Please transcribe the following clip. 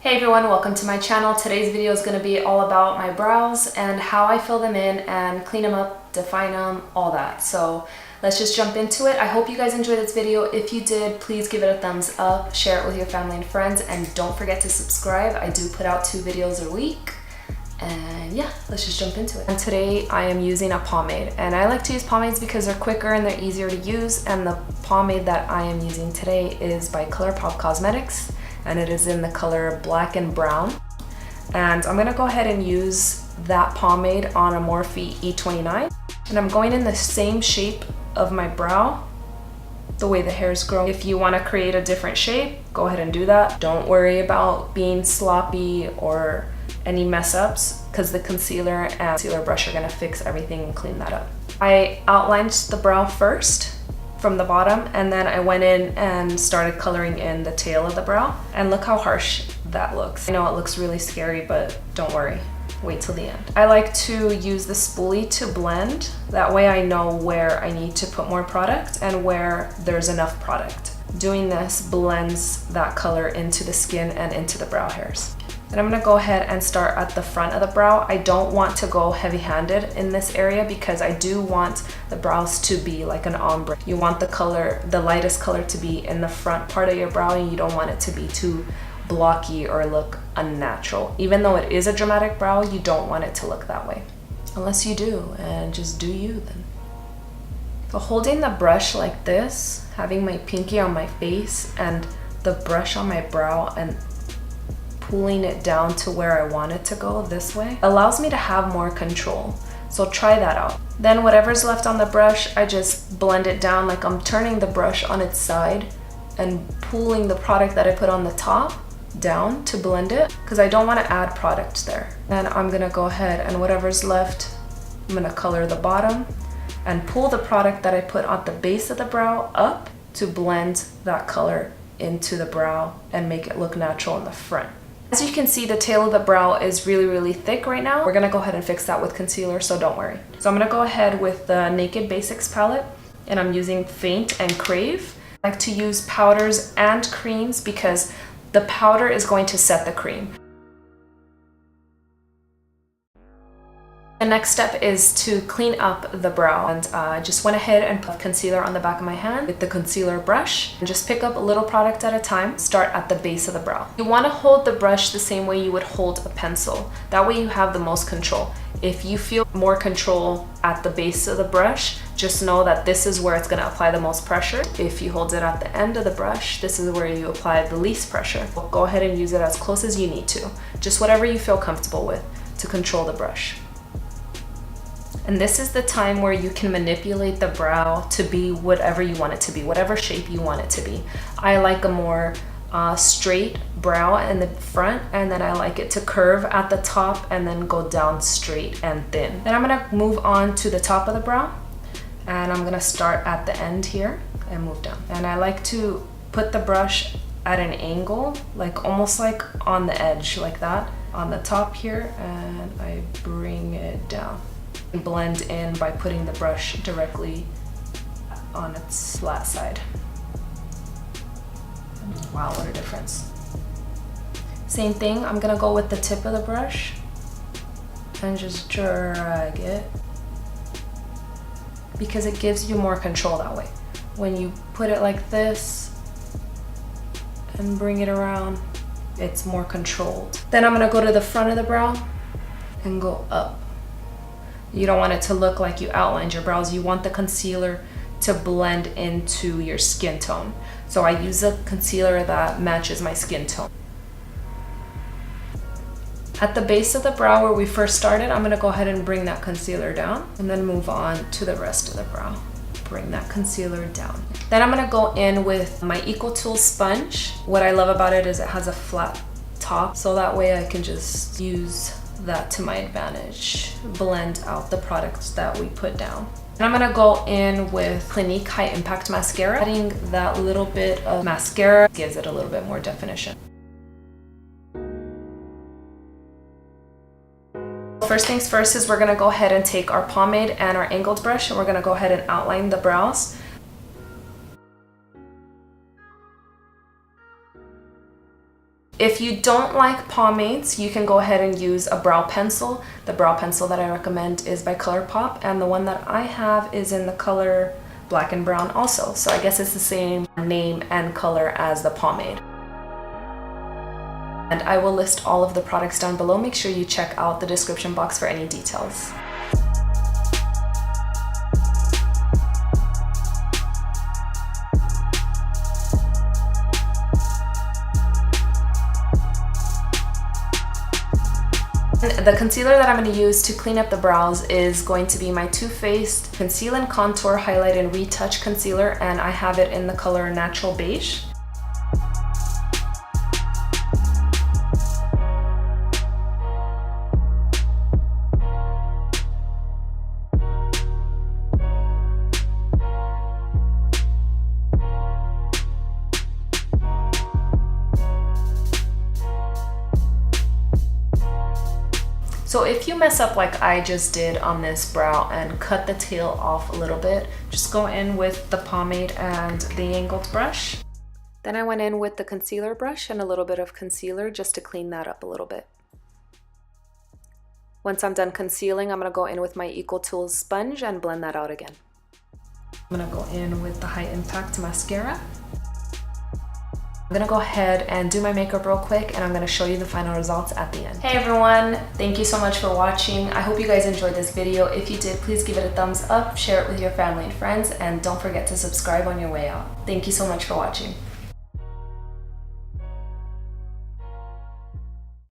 Hey everyone, welcome to my channel. Today's video is going to be all about my brows and how I fill them in and clean them up, define them, all that. So let's just jump into it. I hope you guys enjoyed this video. If you did, please give it a thumbs up, share it with your family and friends, and don't forget to subscribe. I do put out 2 videos a week. And yeah, let's just jump into it. And today I am using a pomade, and I like to use pomades because they're quicker and they're easier to use. And the pomade that I am using today is by Colourpop Cosmetics, and it is in the color black and brown. And I'm gonna go ahead and use that pomade on a Morphe E29, and I'm going in the same shape of my brow, the way the hairs grow. If you want to create a different shape, go ahead and do that. Don't worry about being sloppy or any mess ups, because the concealer and concealer brush are gonna fix everything and clean that up. I outlined the brow first from the bottom, and then I went in and started coloring in the tail of the brow, and look how harsh that looks. I know it looks really scary, but don't worry, wait till the end. I like to use the spoolie to blend. That way I know where I need to put more product and where there's enough product. Doing this blends that color into the skin and into the brow hairs. And I'm gonna go ahead and start at the front of the brow. I don't want to go heavy-handed in this area because I do want the brows to be like an ombre. You want the color, the lightest color, to be in the front part of your brow, and you don't want it to be too blocky or look unnatural. Even though it is a dramatic brow, you don't want it to look that way. Unless you do, and just do you then. So holding the brush like this, having my pinky on my face and the brush on my brow and pulling it down to where I want it to go this way allows me to have more control. So try that out. Then whatever's left on the brush, I just blend it down like I'm turning the brush on its side and pulling the product that I put on the top down to blend it, because I don't want to add product there. Then I'm gonna go ahead and whatever's left, I'm gonna color the bottom and pull the product that I put on the base of the brow up to blend that color into the brow and make it look natural in the front. As you can see, the tail of the brow is really thick right now. We're gonna go ahead and fix that with concealer, so don't worry. So I'm gonna go ahead with the Naked Basics palette, and I'm using Faint and Crave. I like to use powders and creams because the powder is going to set the cream. The next step is to clean up the brow, and I just went ahead and put concealer on the back of my hand with the concealer brush, and just pick up a little product at a time. Start at the base of the brow. You want to hold the brush the same way you would hold a pencil. That way you have the most control. If you feel more control at the base of the brush, just know that this is where it's going to apply the most pressure. If you hold it at the end of the brush, this is where you apply the least pressure. Go ahead and use it as close as you need to. Just whatever you feel comfortable with to control the brush. And this is the time where you can manipulate the brow to be whatever you want it to be, whatever shape you want it to be. I like a more straight brow in the front, and then I like it to curve at the top and then go down straight and thin. Then I'm gonna move on to the top of the brow, and I'm gonna start at the end here and move down. And I like to put the brush at an angle, like almost like on the edge, like that, on the top here, and I bring it down. Blend in by putting the brush directly on its flat side. Wow, what a difference. Same thing, I'm gonna go with the tip of the brush and just drag it, because it gives you more control that way. When you put it like this and bring it around, it's more controlled. Then I'm gonna go to the front of the brow and go up. You don't want it to look like you outlined your brows. You want the concealer to blend into your skin tone. So I use a concealer that matches my skin tone. At the base of the brow where we first started, I'm gonna go ahead and bring that concealer down, and then move on to the rest of the brow. Bring that concealer down. Then I'm gonna go in with my Equal Tools sponge. What I love about it is it has a flat top, so that way I can just use that to my advantage. Blend out the products that we put down. And I'm gonna go in with Clinique High Impact Mascara. Adding that little bit of mascara gives it a little bit more definition. First things first is we're gonna go ahead and take our pomade and our angled brush, and we're gonna go ahead and outline the brows. If you don't like pomades, you can go ahead and use a brow pencil. The brow pencil that I recommend is by Colourpop, and the one that I have is in the color Black and Brown also. So I guess it's the same name and color as the pomade. And I will list all of the products down below. Make sure you check out the description box for any details. The concealer that I'm going to use to clean up the brows is going to be my Too Faced Conceal and Contour Highlight and Retouch Concealer, and I have it in the color Natural Beige. So if you mess up like I just did on this brow and cut the tail off a little bit, just go in with the pomade and the angled brush. Then I went in with the concealer brush and a little bit of concealer just to clean that up a little bit. Once I'm done concealing, I'm going to go in with my Equal Tools sponge and blend that out again. I'm going to go in with the High Impact Mascara. I'm gonna go ahead and do my makeup real quick, and I'm gonna show you the final results at the end. Hey everyone, thank you so much for watching. I hope you guys enjoyed this video. If you did, please give it a thumbs up, share it with your family and friends, and don't forget to subscribe on your way out. Thank you so much for watching.